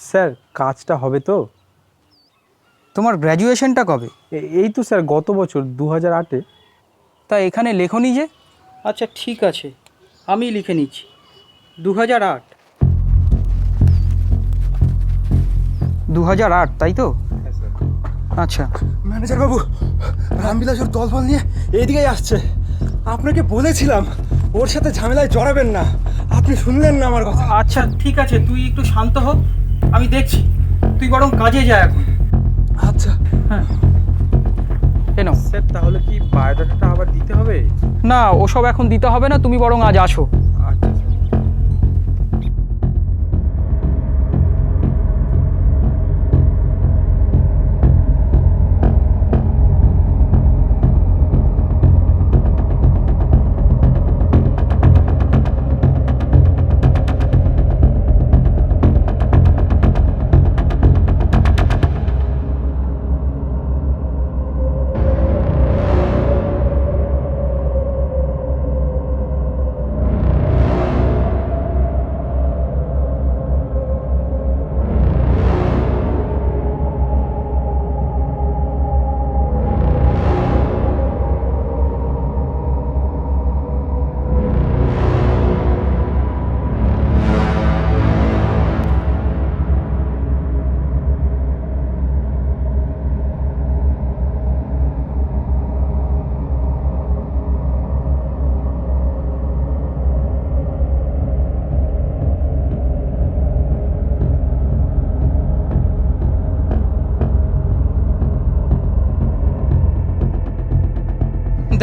Sir কাজটা হবে তো? তোমার গ্র্যাজুয়েশনটা কবে? এই তো স্যার গত বছর 2008-এ। তা এখানে লেখনি যে? আচ্ছা ঠিক আছে, আমি লিখে নিচ্ছি 2008। 2008, তাই তো? হ্যাঁ স্যার। আচ্ছা। ম্যানেজার বাবু, রামবিলাস ওর দলবল নিয়ে এইদিকেই আসছে। আপনাকে বলেছিলাম ওর সাথে ঝামেলায় জড়াবেন না, আপনি শুনলেন না আমার কথা। আচ্ছা ঠিক আছে, তুই একটু শান্ত হ, আমি দেখছি। তুই বরং কাজে যা এখন। আচ্ছা। হ্যাঁ, কেন? স্যার তাহলে কি বায়োডাটাটা আবার দিতে হবে? না, ওসব এখন দিতে হবে না, তুমি বরং আজ আসো। আচ্ছা স্যার।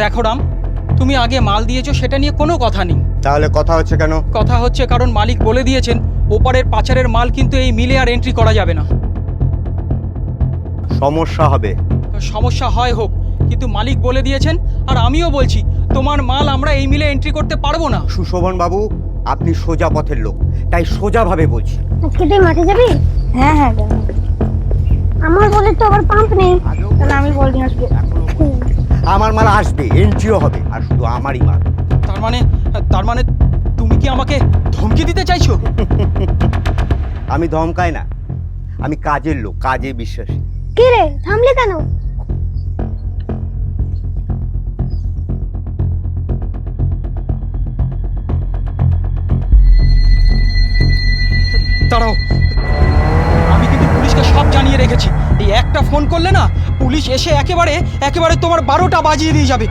দেখো রাম, তুমি আগে মাল দিয়েছো সেটা নিয়ে কোনো কথা নেই। তাহলে কথা হচ্ছে কেন? কথা হচ্ছে কারণ মালিক বলে দিয়েছেন ওপারের পাচারের মাল কিন্তু এই মিলে আর এন্ট্রি করা যাবে না। সমস্যা হবে। সমস্যা হয় হোক, কিন্তু মালিক বলে দিয়েছেন, আর আমিও বলছি তোমার মাল আমরা এই মিলে এন্ট্রি করতে পারবো না। সুশোভন বাবু, আপনি সোজা পথের লোক, তাই সোজাভাবে বলছি। আজকে তুই মাঠে যাবি? হ্যাঁ হ্যাঁ যাবো। আমার বলে তো আবার পাম্প নেই, তাহলে আমি বল নিয়ে আসবো। আমার মাল আসবে, এন্ট্রিও হবে, আর শুধু আমারই মাল। তার মানে তুমি কি আমাকে ধমকি দিতে চাইছো? আমি ধমকাই না, আমি কাজের লোক, কাজে বিশ্বাসী। কি রে, থামলি কেন? দাঁড়াও, আমি কিন্তু পুলিশকে সব জানিয়ে রেখেছি। এই একটা ফোন করলে না, পুলিশ এসে একেবারে তোমার 12টা বাজিয়ে দিয়ে যাবে।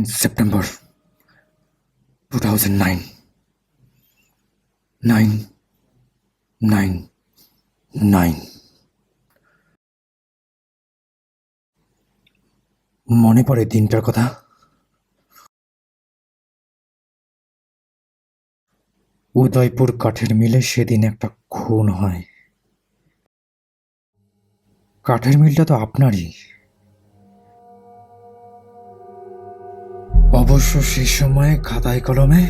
September 2009. 999. মনে পড়ে দিনটার কথা। উদয়পুর কাঠের মিলে সেদিন একটা খুন হয়। কাঠের মিলটা তো আপনারই। অবশ্য সেই সময়ে খাতায় কলমে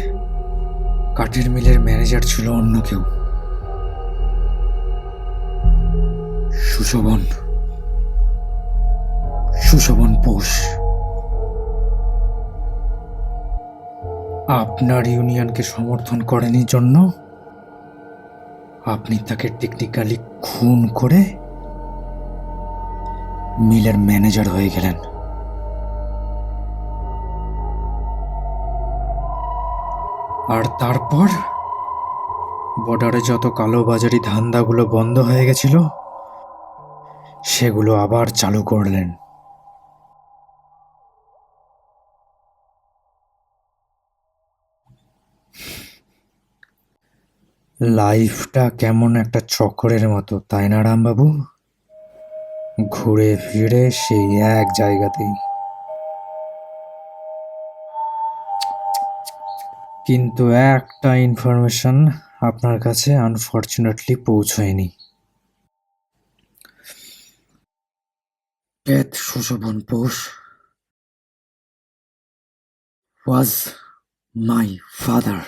কাঠের মিলের ম্যানেজার ছিল অন্য কেউ, সুশোভন বোস। আপনার ইউনিয়নকে সমর্থন করেনি জন্য আপনি তাকে টেকনিক্যালি খুন করে মিলের ম্যানেজার হয়ে গেলেন। আর তারপর বর্ডারে যত কালোবাজারি ধান্দাগুলো বন্ধ হয়ে গেছিল সেগুলো আবার চালু করলেন। লাইফটা কেমন একটা চক্রের মতো, তাই না রামবাবু? ঘুরে ফিরে সেই এক জায়গাতেই। কিন্তু একটা ইনফরমেশন আপনার কাছে আনফরচুনেটলি পৌঁছয়নি। Death Shoshoban Bose was my father.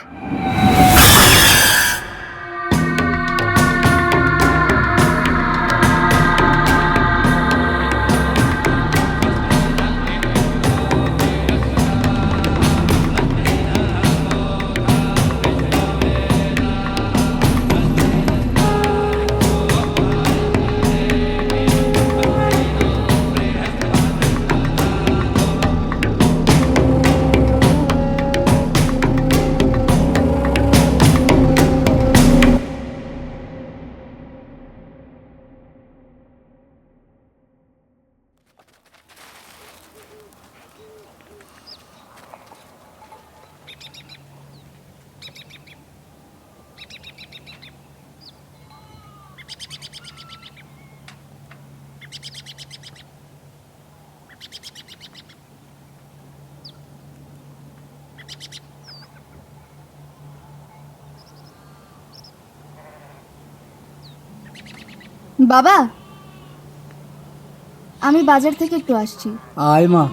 বাবা, আমি বাজার থেকে একটু আসছি। আয় মা।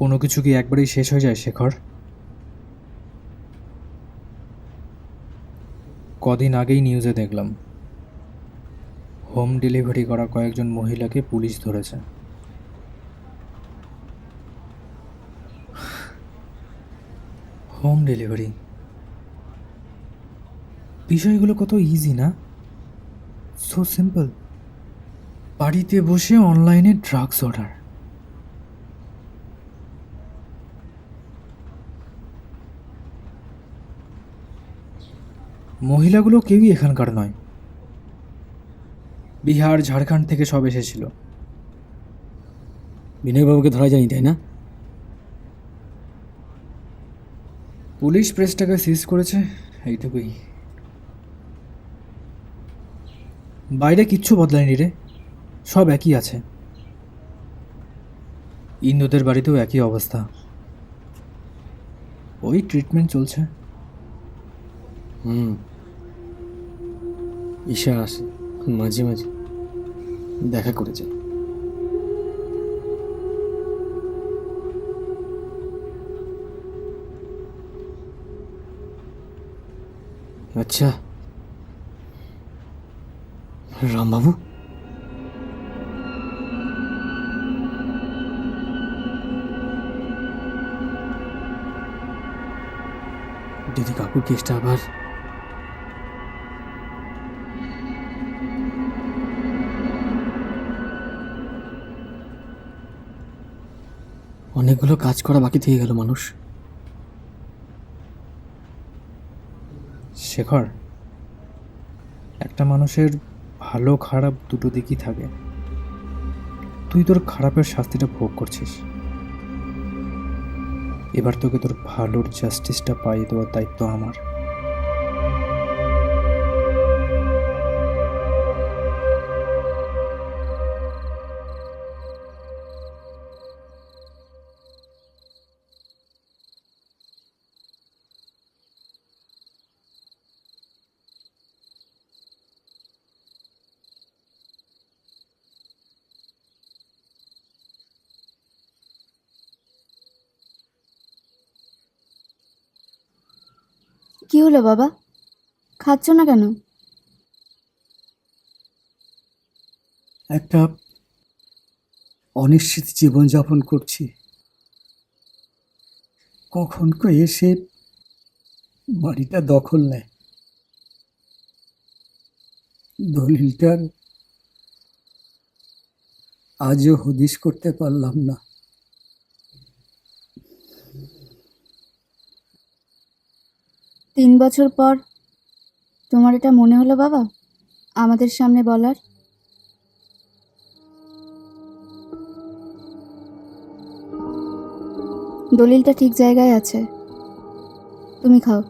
কোনো কিছু কি একবারেই শেষ হয়ে যায় শেখর? কদিন আগেই নিউজে দেখলাম হোম ডেলিভারি করা কয়েকজন মহিলাকে পুলিশ ধরেছে। হোম ডেলিভারি বিষয়গুলো কত ইজি না, সো সিম্পল। বাড়িতে বসে অনলাইনে ড্রাগস অর্ডার। মহিলাগুলো কেউই এখানকার নয়, বিহার ঝাড়খণ্ড থেকে সব এসেছিল। বিনয়বাবুকে ধরা যায়নি, তাই না? পুলিশ প্রেসটাকে সিজ করেছে, এইটুকুই। বাইরে কিচ্ছু বদলায়নি রে, সব একই আছে। ইন্দুদের বাড়িতেও একই অবস্থা, ওই ট্রিটমেন্ট চলছে। ঈশা আসে মাঝে মাঝে, দেখা করে যায়। আচ্ছা রামবাবু, দিদি কাকুর কেসটা আবার অনেকগুলো কাজ করা বাকি থেকে গেল মানুষ। শেখর, একটা মানুষের ভালো খারাপ দুটো দিকই থাকে। তুই তোর খারাপের শাস্তিটা ভোগ করছিস, এবার তোকে তোর ভালোর জাস্টিসটা পাইয়ে দেওয়ার দায়িত্ব আমার। কি হলো বাবা, খাচ্ছ না কেন? একটা অনিশ্চিত জীবনযাপন করছি। কখন এসে বাড়িটা দখল নেয়। দলিলটার আজও হদিশ করতে পারলাম না। তিন বছর পর তোমার এটা মনে হলো বাবা আমাদের সামনে বলার? দলিলটা ঠিক জায়গায় আছে, তুমি খাও।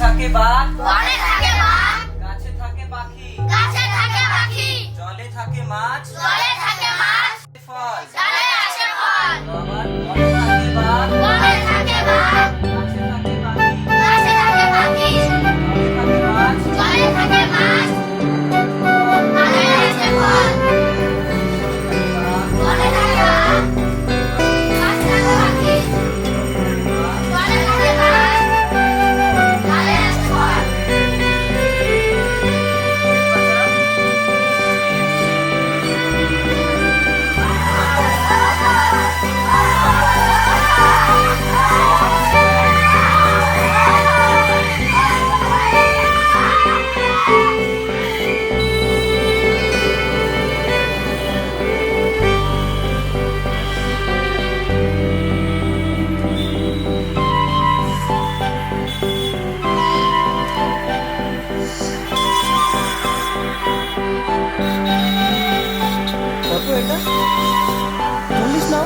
থাকে বাঘ, বনে থাকে বাঘ, গাছে থাকে পাখি, গাছে থাকে পাখি, জলে থাকে মাছ, জলে থাকে মাছ, ফল, ডালে আছে ফল। আবার বনে থাকে বাঘ, বনে থাকে বাঘ, গাছে থাকে পাখি, গাছে থাকে পাখি, জলে থাকে মাছ, জলে থাকে মাছ, ডালে আছে ফল। বনে থাকে বাঘ, গাছে থাকে পাখি, জলে থাকে মাছ, কত এটা? 40 নাও।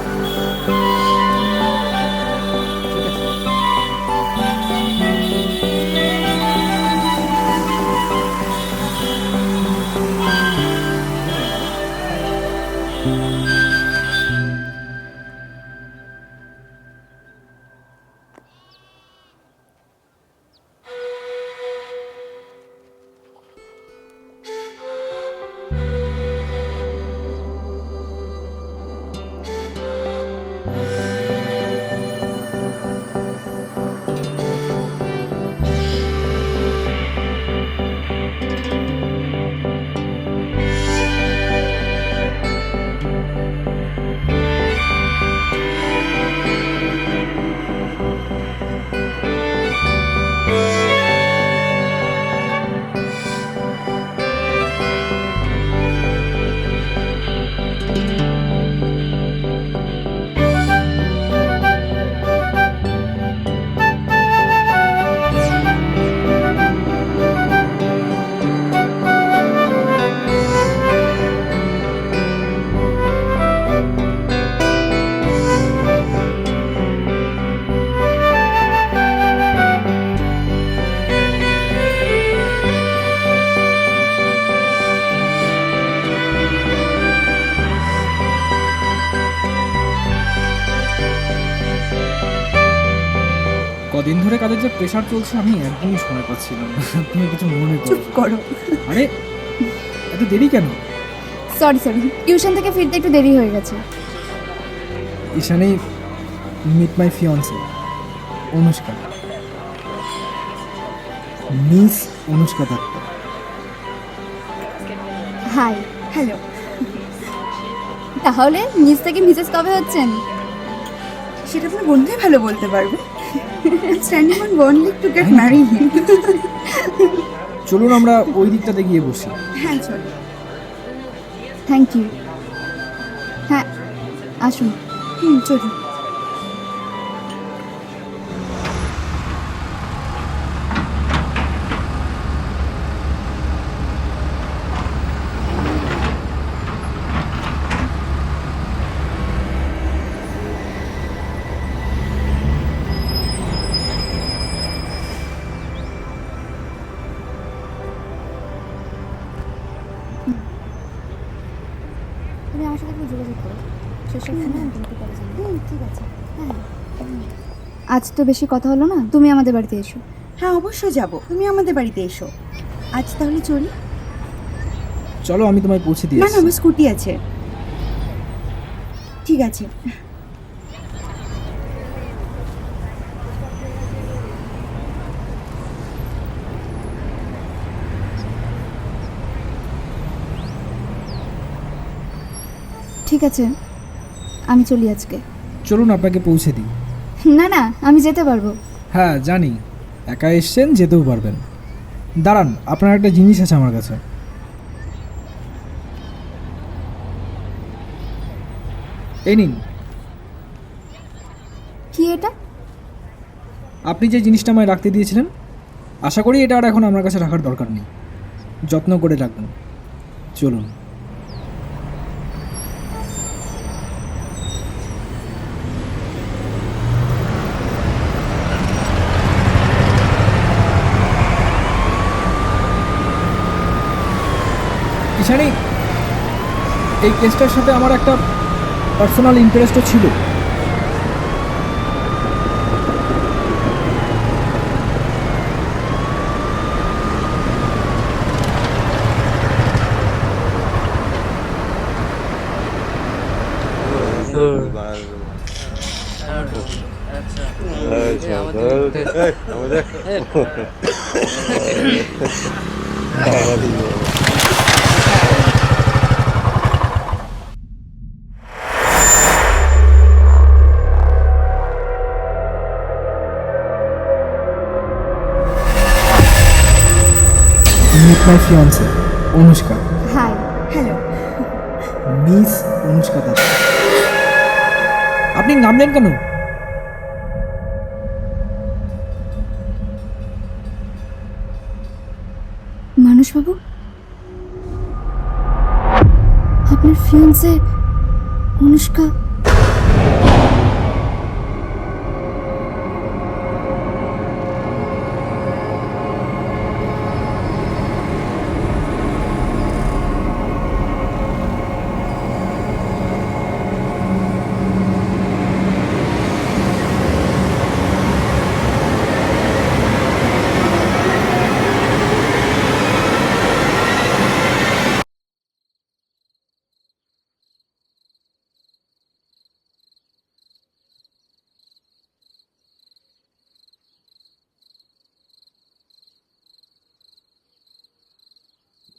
কদিন ধরে কাজের যে প্রেশার চলছে আমি একদমই সময় পাচ্ছিলাম না। তুমি কিছু মনে করো? চুপ করো। আরে এত দেরি কেন? সরি টিউশন থেকে ফিরতে একটু দেরি হয়ে গেছে। Ishani, meet my fiancee Anushka. Miss Anushka Dutta. Hi. Hello. তাহলে মিস থেকে মিসেস কবে হচ্ছেন? সেটা আপনার বন্ধুই ভালো বলতে পারবে। Standing on one leg to get married. চলুন আমরা ওই দিকটাতে গিয়ে বসি। হ্যাঁ চলো। Thank you. হ্যাঁ আসুন। চলুন। তুমি আমার সাথে একটু যোগাযোগ করো, সেসব শুনে আমি তোমাকে পরে জানাবো। ঠিক আছে। হ্যাঁ আজ তো বেশি কথা হলো না, তুমি আমাদের বাড়িতে এসো। হ্যাঁ অবশ্যই যাব, তুমি আমাদের বাড়িতে এসো। আজ তাহলে চলি। চলো আমি তোমায় পৌঁছে দিয়ে না না, আসছি। আমার স্কুটি আছে। ঠিক আছে। ঠিক আছে, আমি চলি আজকে। চলুন আপনাকে পৌঁছে দিই। না না, আমি যেতে পারবো। হ্যাঁ জানি, একা এসছেন, যেতেও পারবেন। দাঁড়ান, আপনার একটা জিনিস আছে আমার কাছে। এই নিন। কি এটা? আপনি যে জিনিসটা আমায় রাখতে দিয়েছিলেন, আশা করি এটা আর এখন আমার কাছে রাখার দরকার নেই। যত্ন করে রাখবেন। চলুন। কিষানি, এই কেসটার সাথে আমার একটা পার্সোনাল ইন্টারেস্টও ছিল। Meet my fiancée, Anushka. Hi. Hello. Miss Anushka Das. আপনি নামলেন কেন? মানুষবাবু, আপনার ফিয়ান্সে অনুষ্কা।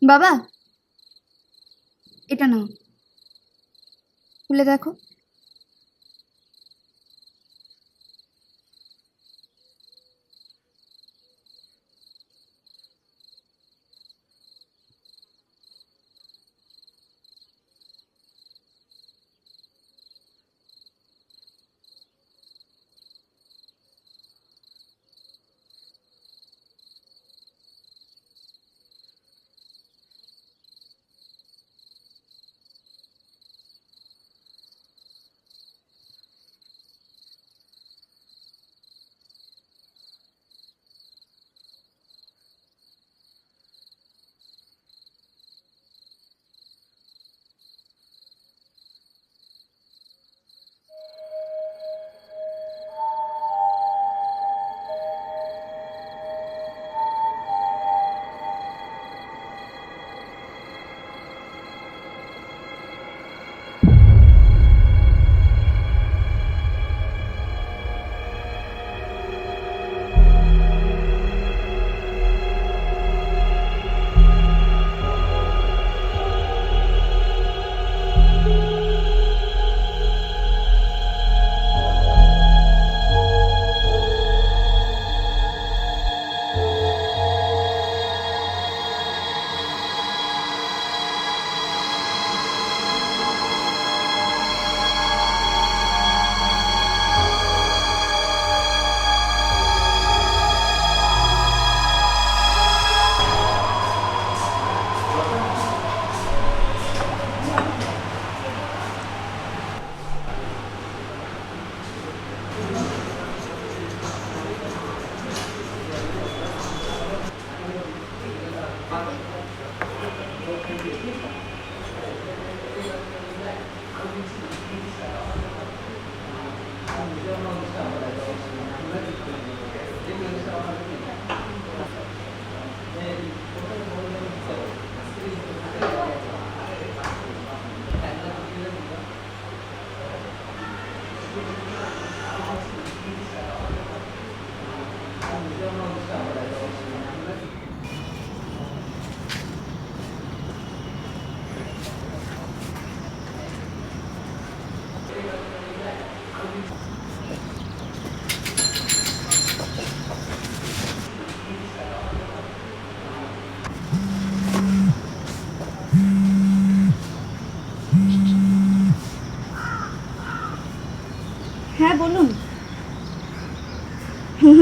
বাবা, এটা নাও, খুলে দেখো।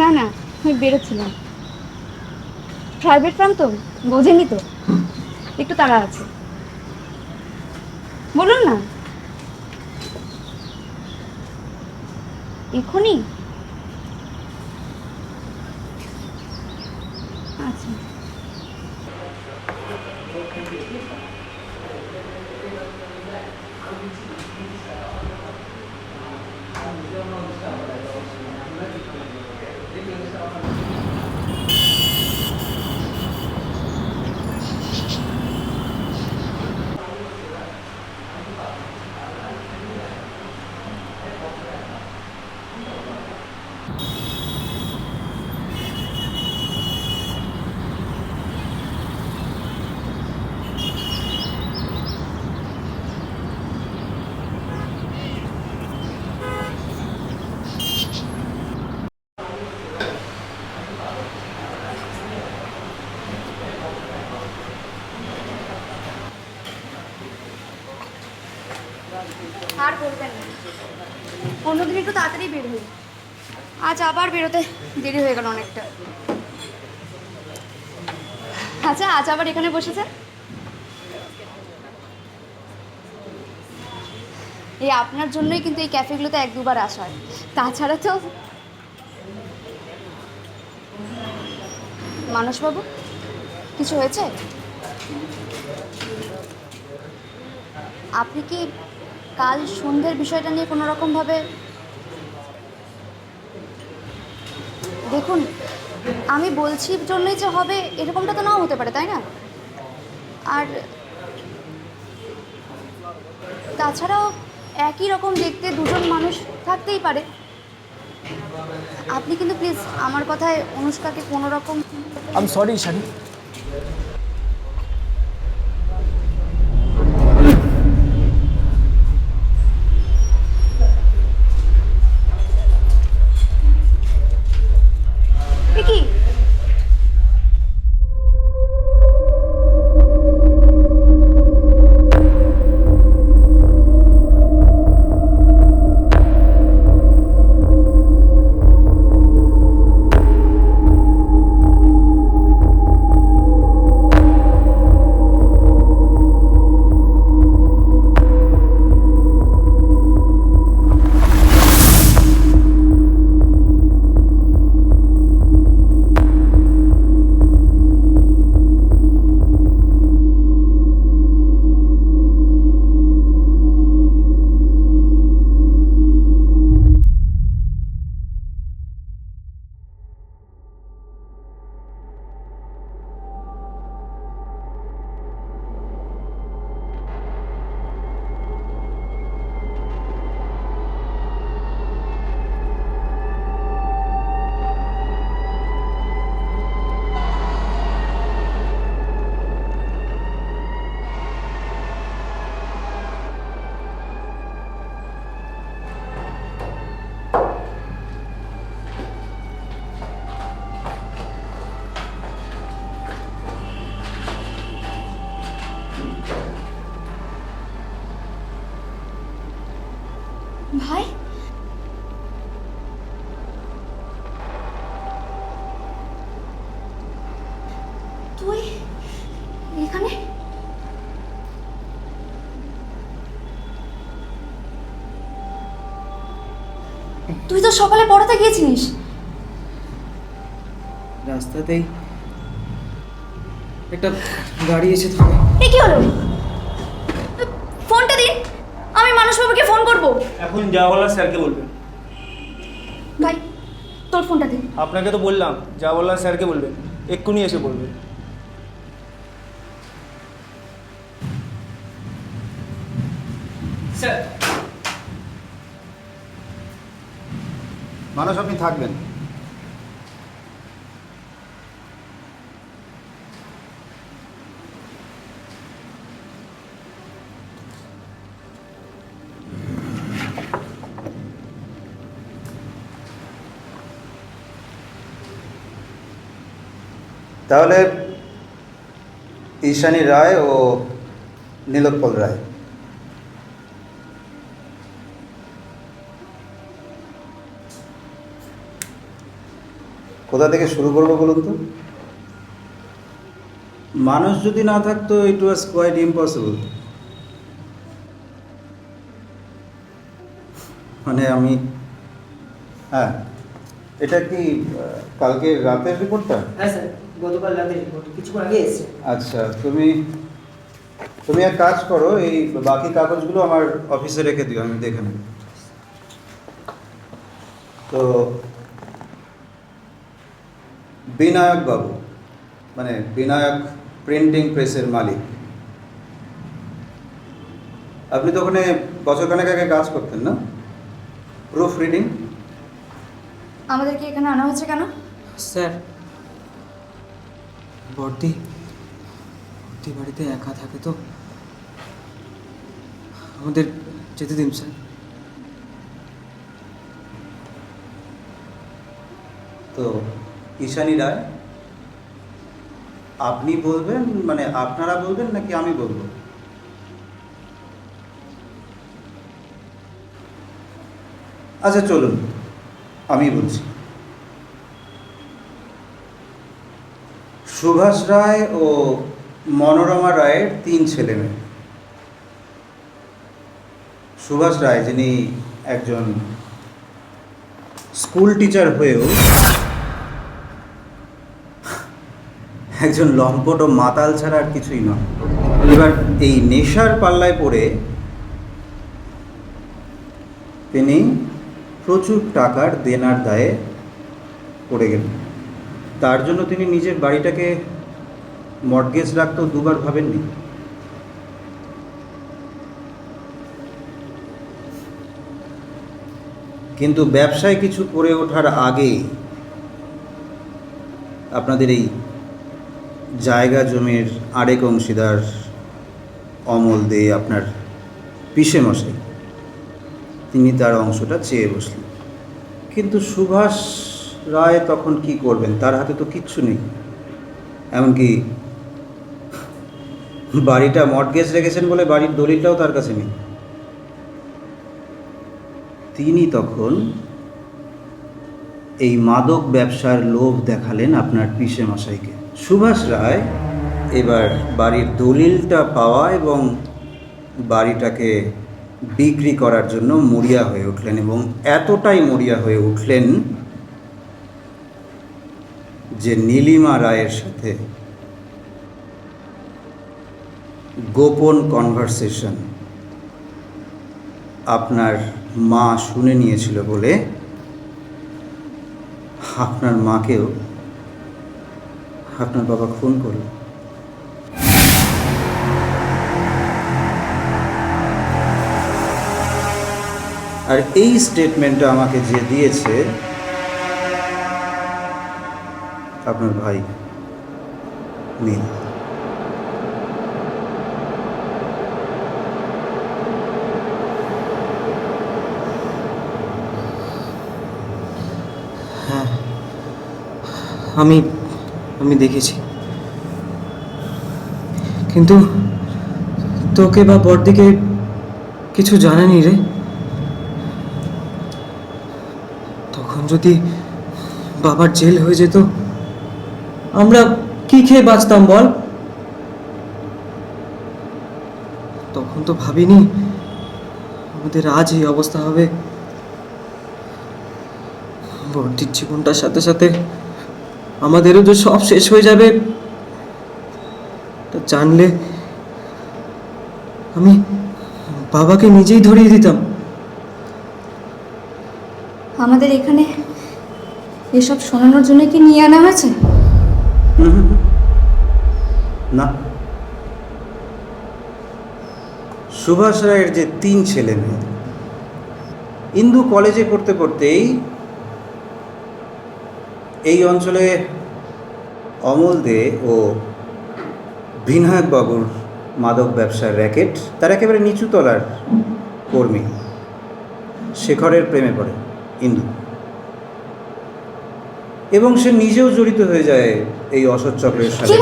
না না, আমি বেরোচ্ছিলাম। প্রাইভেট ফার্ম তো, বোঝেনি তো, একটু তাড়া আছে। বলুন না এখনই? আচ্ছা। আর বলবেন না, অন্যদিন একটু তাড়াতাড়ি বের হই, আজ আবার বেরোতে দেরি হয়ে গেল অনেকটা। আচ্ছা, আজ আবার এখানে বসেছেন? এই আপনার জন্যই কিন্তু এই ক্যাফেগুলোতে এক দুবার আসা হয়, তাছাড়া তো। মানসবাবু, কিছু হয়েছে? আপনি কি কাল সন্ধ্যের বিষয়টা নিয়ে কোনো রকমভাবে? দেখুন, আমি বলছি জন্যই যে হবে এরকমটা তো নাও হতে পারে, তাই না? আর তাছাড়াও একই রকম দেখতে দুজন মানুষ থাকতেই পারে। আপনি কিন্তু প্লিজ আমার কথায় অনুষ্কাকে কোনো রকম। I am sorry Ishani. কি ভাই, তুই এখানে? তুই তো সকালে পড়াতে গিয়েছিলিস। রাস্তাতেই একটা গাড়ি এসে থামে। এ কি হলো? ফোনটা দিন, আমি মানসবাবুকে ফোন করব। এখন যা বলার স্যারকে বলবেন। ভাই, তোর ফোনটা দিন। আপনাকে তো বললাম যা বলার স্যারকে বলবেন, এক্ষুনি এসে বলবেন। স্যার, মানুষ আপনি থাকবেন। তাহলে ঈশানী রায় ও নীলোৎপল রায়, কোথা থেকে শুরু করবো বলুন তো? মানুষ যদি না থাকতো ইট ওয়াজ কোয়াইট ইম্পসিবল। মানে আমি, হ্যাঁ, এটা কি কালকে রাতের রিপোর্টটা? হ্যাঁ স্যার, গতকাল রাতের রিপোর্ট, কিছুক্ষণ আগে এসেছে। আচ্ছা, তুমি এক কাজ করো, এই বাকি কাগজগুলো আমার অফিসে রেখে দিও, আমি দেখে নেব। তো বিনায়ক বাবু, মানে বিনায়ক প্রিন্টিং প্রেসের মালিক, আপনি তো ওখানে বছরখানেক আগে কাজ করতেন না? Proof reading. আমাদেরকে এখানে আনা হয়েছে কেন? স্যার, বর্দি বাড়িতে একা থাকে তো, আমাদের যেতে দিন স্যার। তো ঈশানী রায়, আপনি বলবেন, মানে আপনারা বলবেন নাকি আমি বলবো? আচ্ছা চলুন, আমি বলছি। সুভাষ রায় ও মনোরমা রায়ের 3 ছেলে মেয়ে। সুভাষ রায়, যিনি একজন স্কুল টিচার হয়েও একজন লম্পট ও মাতাল ছাড়া আর কিছুই নয়। এবার এই নেশার পাল্লায় পড়ে তিনি প্রচুর টাকার দেনার দায়ে পড়ে গেলেন। তার জন্য তিনি নিজের বাড়িটাকে মর্টগেজ রাখতেও দুবার ভাবেননি। কিন্তু ব্যবসায় কিছু করে ওঠার আগে আপনাদের এই জায়গা জমির আরেক অংশীদার অমল দে, আপনার পিসে মশাই, তিনি তার অংশটা চেয়ে বসলেন। কিন্তু সুভাষ রায় তখন কি করবেন? তার হাতে তো কিচ্ছু নেই, এমনকি বাড়িটা মর্টগেজ রেখেছেন বলে বাড়ির দলিলটাও তার কাছে নেই। তিনি তখন এই মাদক ব্যবসার লোভ দেখালেন আপনার পিসে মশাইকে। সুভাষ রায় এবার বাড়ির দলিলটা পাওয়া এবং বাড়িটাকে বিক্রি করার জন্য মরিয়া হয়ে উঠলেন, এবং এতটাই মরিয়া হয়ে উঠলেন যে নীলিমা রায়ের সাথে গোপন কনভারসেশন আপনার মা শুনে নিয়েছিল বলে আপনার মাকেও আপনার বাবা খুন করল। আর এই স্টেটমেন্টটা আমাকে যে দিয়েছে আপনার ভাই নীল। হ্যাঁ, আমি দেখেছি, কিন্তু তোকে বা বড়দিকে কিছু জানানি রে। তখন যদি বাবার জেল হয়ে যেত, আমরা কি খেয়ে বাঁচতাম বল? তখন তো ভাবিনি আমাদের আজ এই অবস্থা হবে। বড়দির জীবনটার সাথে সাথে আমাদেরও যে সব শেষ হয়ে যাবে তা জানলে আমি বাবাকে নিজেই ধরিয়ে দিতাম। আমাদের এখানে এসব শোনানোর জন্য কি নিয়ে আনা হয়েছে? না, সুভাষ রায়ের যে 3 ছেলে মেয়ে, ইন্দু কলেজে পড়তে পড়তেই এই অঞ্চলে অমল দে ও বিনায়ক বাবুর মাদক ব্যবসার র্যাকেট, তার একেবারে নিচু তলার কর্মী শেখরের প্রেমে পড়ে ইন্দু, এবং সে নিজেও জড়িত হয়ে যায় এই অসৎ চক্রের সাথে।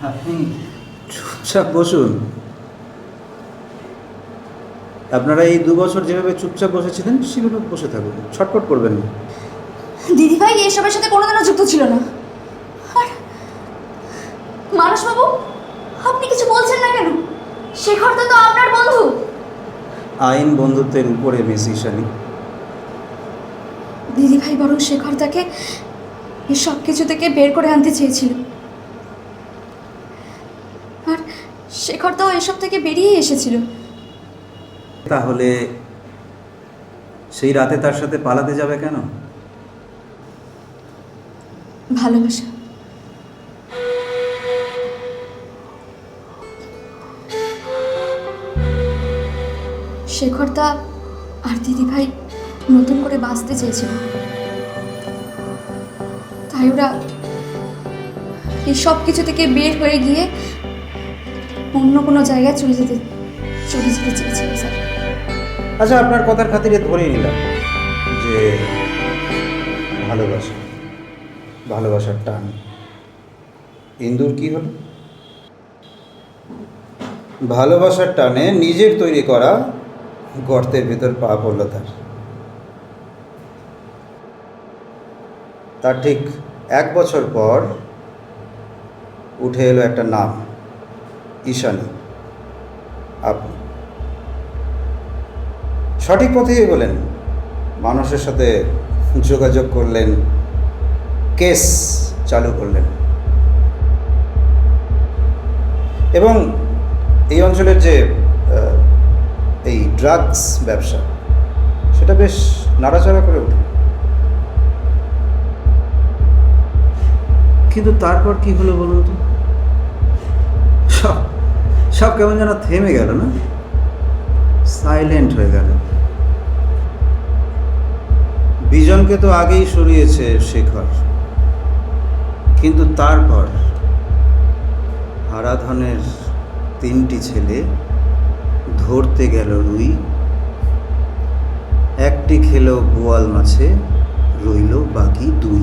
আপনি চুপচাপ বসুন। আপনারা এই 2 বছর যেভাবে চুপচাপ বসেছিলেন সেভাবে বসে থাকুন, ছটফট করবেন না। দিদিভাই এসবের সাথে কোনোদিনও যুক্ত ছিল না। আর মানসবাবু, আপনি কিছু বলছেন না কেন? শেখর তো আপনার বন্ধু। আইন বন্ধুত্বের উপরে মিস ঈশানী। দিদিভাই বরং শেখর তাকে এই সব কিছু থেকে বের করে আনতে চেয়েছিল, আর শেখর তো এসব থেকে বেরিয়ে এসেছিল। তাহলে সেই রাতে তার সাথে পালাতে যাবে কেন? ভালোবাসা। শেখর দা আর দিদিভাই নতুন করে বাঁচতে চেয়েছিল, তাই ওরা এই সব কিছু থেকে বের হয়ে গিয়ে অন্য কোনো জায়গায় চলে যেতে চেয়েছিল স্যার। আচ্ছা, আপনার কথার খাতিরে ধরেই নিলাম যে ভালোবাসার টান। ইন্দুর কি হলো? ভালোবাসার টানে নিজের তৈরি করা গর্তের ভেতর পা পড়ল তার ঠিক 1 বছর পর উঠে এলো একটা নাম, ঈশানী। আপনি সঠিক পথেই এগোলেন, মানুষের সাথে যোগাযোগ করলেন, কেস চালু করলেন, এবং এই অঞ্চলের যে এই ড্রাগস ব্যবসা সেটা বেশ নাড়াচাড়া করে ওঠে। কিন্তু তারপর কি হলো বলুন তো? সব কেমন যেন থেমে গেল, না? সাইলেন্ট হয়ে গেল। বিজনকে তো আগেই সরিয়েছে শেখর, কিন্তু তারপর হারাধনের 3টি ছেলে ধরতে গেল রুই, একটি খেলো বোয়াল মাছে, রইল বাকি 2।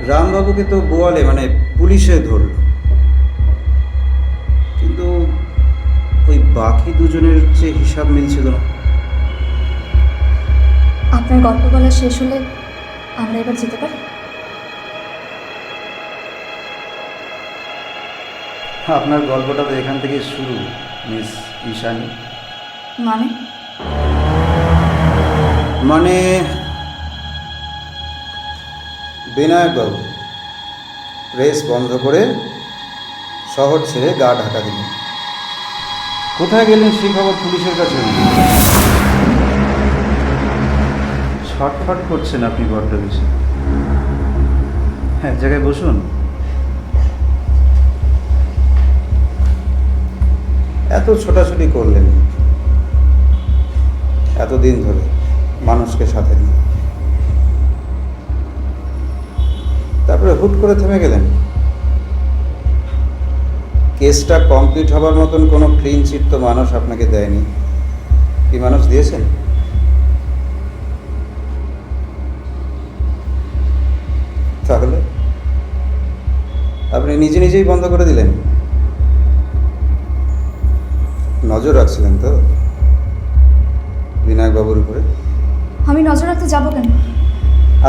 রামবাবুকে তো বোয়ালে মানে পুলিশে ধরল, কিন্তু ওই বাকি 2 জনের যে হিসাব মিলছিল না। আপনার গল্প বলা শেষ হলে আমরা এবার যেতে পারি? আপনার গল্পটা তো এখান থেকে শুরু, মিস ঈশানী। মানে বিনায়কবাবু প্রেস বন্ধ করে শহর ছেড়ে গা ঢাকা দিলেন। কোথায় গেলেন সেই খবর পুলিশের কাছে। ছটফট করছেন আপনি বড্ড বেশি। এক জায়গায় বসুন। এত ছোটাছুটি করলেন এতদিন ধরে মানুষকে সাথে নিয়ে, তারপরে হুট করে থেমে গেলেন। কেসটা কমপ্লিট হবার মতন কোনো ক্লিন চিট তো মানুষ আপনাকে দেয়নি, কি মানুষ দিয়েছেন? তাহলে আপনি নিজেই বন্ধ করে দিলেন। নজর রাখছিলেন তো বিনায়কবাবুর উপরে? আমি নজর রাখতে যাবো কেন?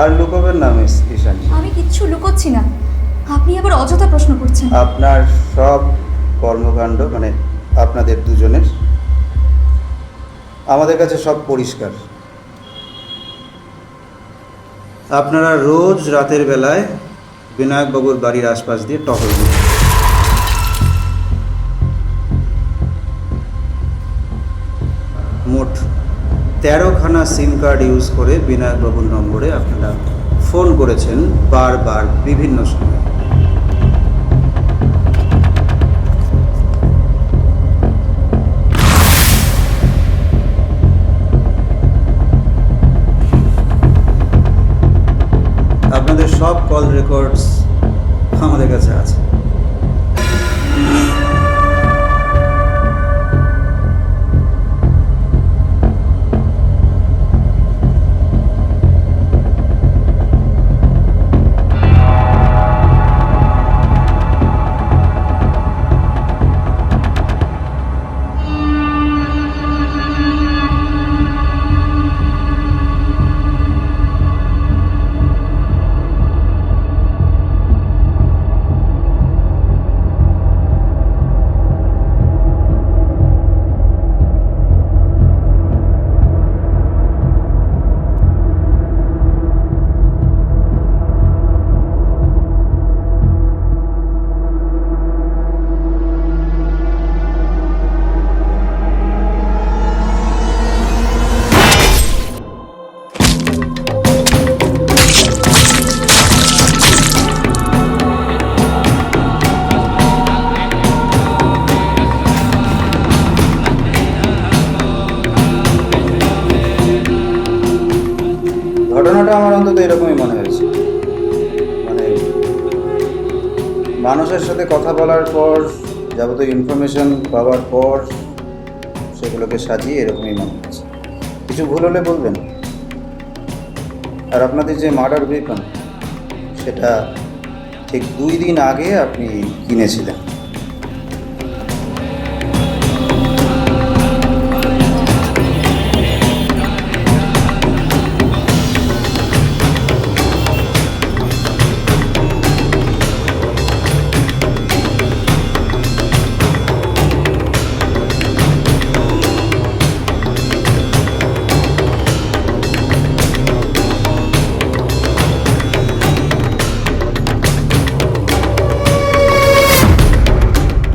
আর লুকোবেন না মিস ঈশানী। আমি কিচ্ছু লুকোচ্ছি না, আপনি আবার অযথা প্রশ্ন করছেন। আপনার সব কর্মকাণ্ড মানে আপনাদের 2 জনের আমাদের কাছে সব পরিষ্কার। আপনারা রোজ রাতের বেলায় বিনায়কবাবুর বাড়ির আশপাশ দিয়ে টহল দিন। মোট 13খানা সিম কার্ড ইউজ করে বিনায়কবাবুর নম্বরে আপনারা ফোন করেছেন বারবার বিভিন্ন সময়। আপনাদের সব কল রেকর্ডস আমাদের কাছে আছে। ঘটনাটা আমার অন্তত এরকমই মনে হয়েছে। মানে মানুষের সাথে কথা বলার পর, যাবতীয় ইনফরমেশন পাওয়ার পর সেগুলোকে সাজিয়ে এরকমই মনে হচ্ছে। কিছু ভুল হলে বলবেন। আর আপনাদের যে মার্ডার ওয়েপন, সেটা ঠিক 2 দিন আগে আপনি কিনেছিলেন।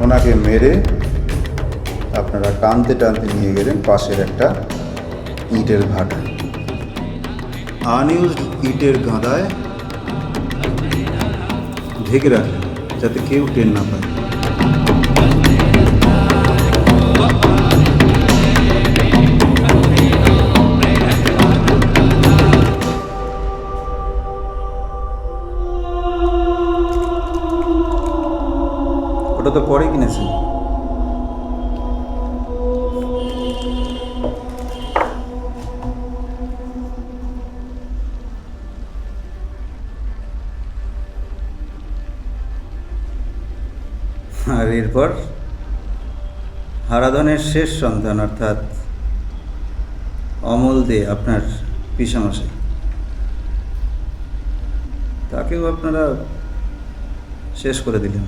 ওনাকে মেরে আপনারা টানতে টানতে নিয়ে গেলেন পাশের একটা ইটের ভাটা। আনইউজড ইটের গাদায় ঢেকে রাখলেন যাতে কেউ টের না পায়। ওটা তো পরে কিনেছেন। আর এরপর হারাধনের শেষ সন্তান অর্থাৎ অমল দে, আপনার পিসামশাই, তাকেও আপনারা শেষ করে দিলেন।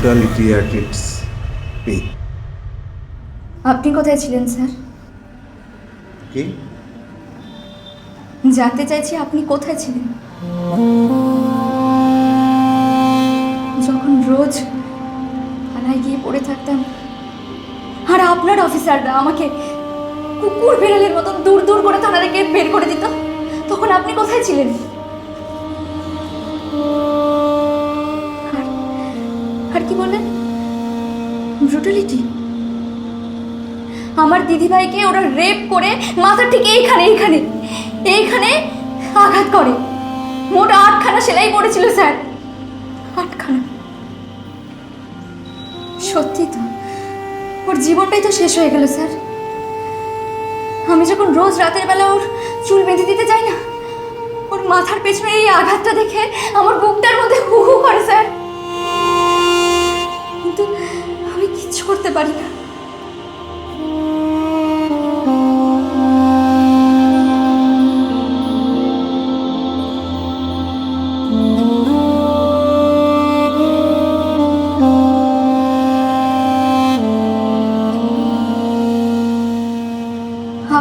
brutality at its peak. আপনি কোথায় ছিলেন স্যার? কি জানতে চাইছি আপনি কোথায় ছিলেন যখন রোজ থানায় গিয়ে পড়ে থাকতাম আর আপনার অফিসাররা আমাকে কুকুর বেড়ালের মতন দূর দূর করে থানা থেকে বের করে দিত, তখন আপনি কোথায় ছিলেন? আর কি বললেন? ব্রুটালিটি? আমার দিদিভাইকে ওরা রেপ করে মাথার ঠিক এইখানে আঘাত করে। মোট 8খানা সেলাই পড়েছিল স্যার, 8খানা। সত্যি তো, ওর জীবনটাই তো শেষ হয়ে গেল স্যার। আমি যখন রোজ রাতের বেলা ওর চুল বেঁধে দিতে যাই না, ওর মাথার পেছনে এই আঘাতটা দেখে আমার বুকটার মধ্যে হু হু করে স্যার। কিন্তু আমি কিচ্ছু করতে পারি না।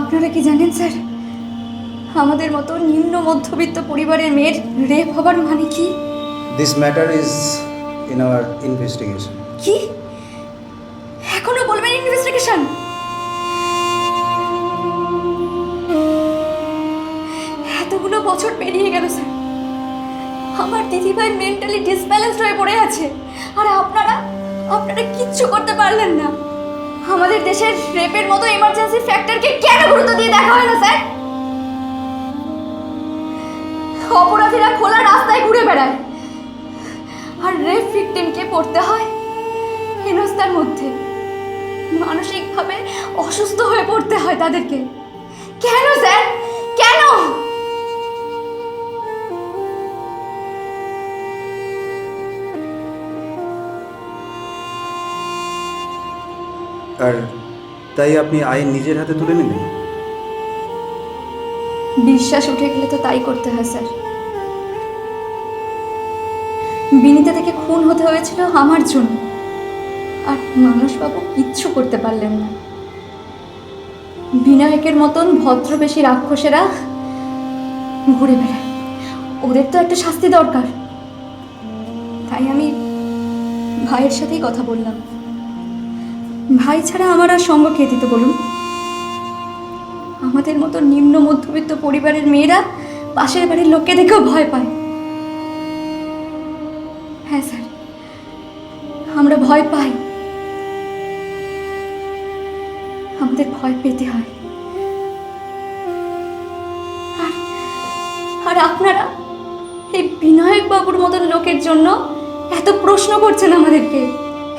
আপনারা কি জানেন স্যার, আমাদের মতো নিম্ন মধ্যবিত্ত পরিবারের মেয়ের রেপ হবার মানে কি? This matter is in our investigation. কি এখনো বলবেন ইনভেস্টিগেশন? এতগুলো বছর পেরিয়ে গেল স্যার, আমার দিদিভাই মেন্টালি ডিসব্যালেন্সড হয়ে পড়ে আছে, আর আপনারা কিচ্ছু করতে পারলেন না। আমাদের দেশের রেপের মতো ইমার্জেন্সি ফ্যাক্টরকে কেন গুরুত্ব দিয়ে দেখা হয় না স্যার? অপরাধীরা খোলা রাস্তায় ঘুরে বেড়ায়, আর রেপ ভিকটিমকে পড়তে হয় হেনস্থার মধ্যে, মানসিকভাবে অসুস্থ হয়ে পড়তে হয় তাদেরকে। কেন স্যার, কেন? আর তাই আপনি আইন নিজের হাতে তুলে নিলেন? বিশ্বাস উঠে গেলে তো তাই করতে হয় স্যার। বিনীতা থেকে খুন হতে হয়েছিল আমার জন্য, আর মানসবাবু কিচ্ছু করতে পারলেন না। বিনায়কের মতন ভদ্রবেশী রাক্ষসেরা ঘুরে বেড়ায়, ওদের তো একটা শাস্তি দরকার। তাই আমি ভাইয়ের সাথেই কথা বললাম। ভাই ছাড়া আমার আর সঙ্গ কে দিত বলুন? আমাদের মতো নিম্ন মধ্যবিত্ত পরিবারের মেয়েরা পাশের বাড়ির লোককে দেখেও ভয় পায়। হ্যাঁ স্যার, আমরা ভয় পাই, আমাদের ভয় পেতে হয়। আর আপনারা এই বিনায়ক বাবুর মতন লোকের জন্য এত প্রশ্ন করছেন আমাদেরকে,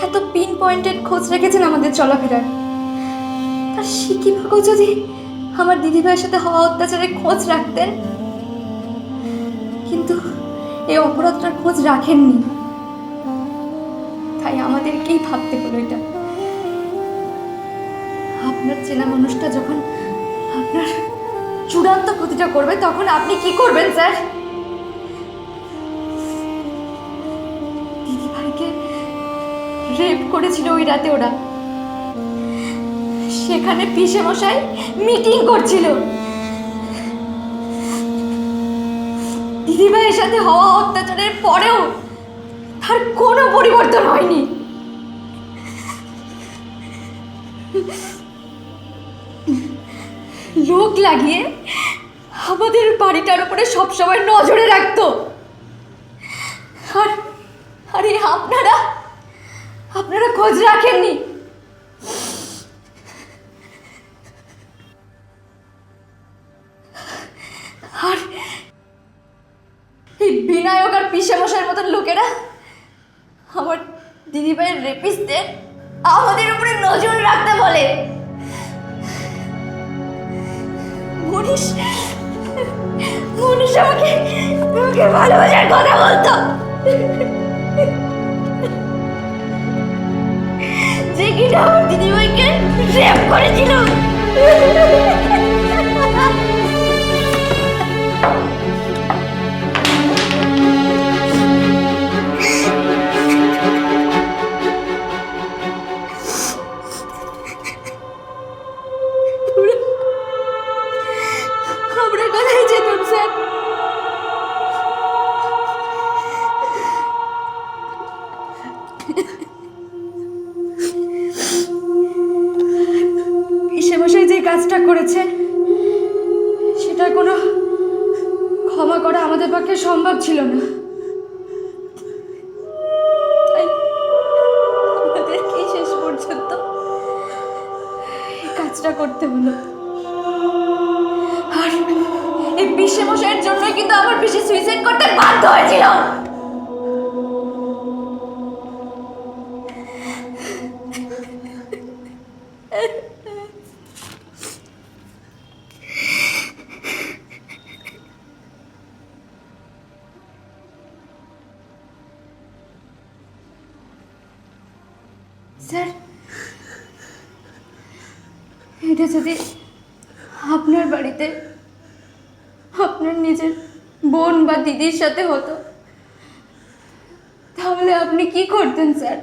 এত পিন পয়েন্টেড খোঁজ রেখেছেন আমাদের চলাফেরার। তার শিকিভাগও যদি আমার দিদিভাইয়ের সাথে হওয়া অত্যাচারের খোঁজ রাখতেন, কিন্তু এই অপরাধটার খোঁজ রাখেননি। তাই আমাদেরকেই ভাবতে হলো এটা। আপনার চেনা মানুষটা যখন আপনার চূড়ান্ত ক্ষতিটা করবে, তখন আপনি কি করবেন স্যার? দিদিভাইকে রেপ করেছিল ওই রাতে ওরা, সেখানে পিসে মশাই মিটিং করছিল। দিদিভাইয়ের সাথে হওয়া অত্যাচারের পরেও তার কোনো পরিবর্তন হয়নি। লোক লাগিয়ে আমাদের বাড়িটার উপরে সবসময় নজরে রাখতো। আর এই আপনারা খোঁজ রাখেননি। আর এই বিনায়ক আর পিসে মশাইয়ের মতন লোকেরা আমার দিদিভাইয়ের রেপিস্টদের আমাদের উপরে নজর রাখতে বলে। মনীষ আমাকে ভালোবাসার কথা বলতো, যে কিনা আমার দিদিভাইকে রেপ করেছিল। আমরা কোথায় যেতাম কাজটা করেছে সেটার কোনো ক্ষমা করা আমাদের পক্ষে সম্ভব ছিল না, তাই আমাদেরকে শেষ পর্যন্ত এই কাজটা করতে হলো। আর এই পিসে মশাইয়ের জন্যই কিন্তু আমার পিসে সুইসাইড করতে বাধ্য হয়েছিল। স্যার, এটা যদি আপনার বাড়িতে আপনার নিজের বোন বা দিদির সাথে হতো তাহলে আপনি কি করতেন স্যার?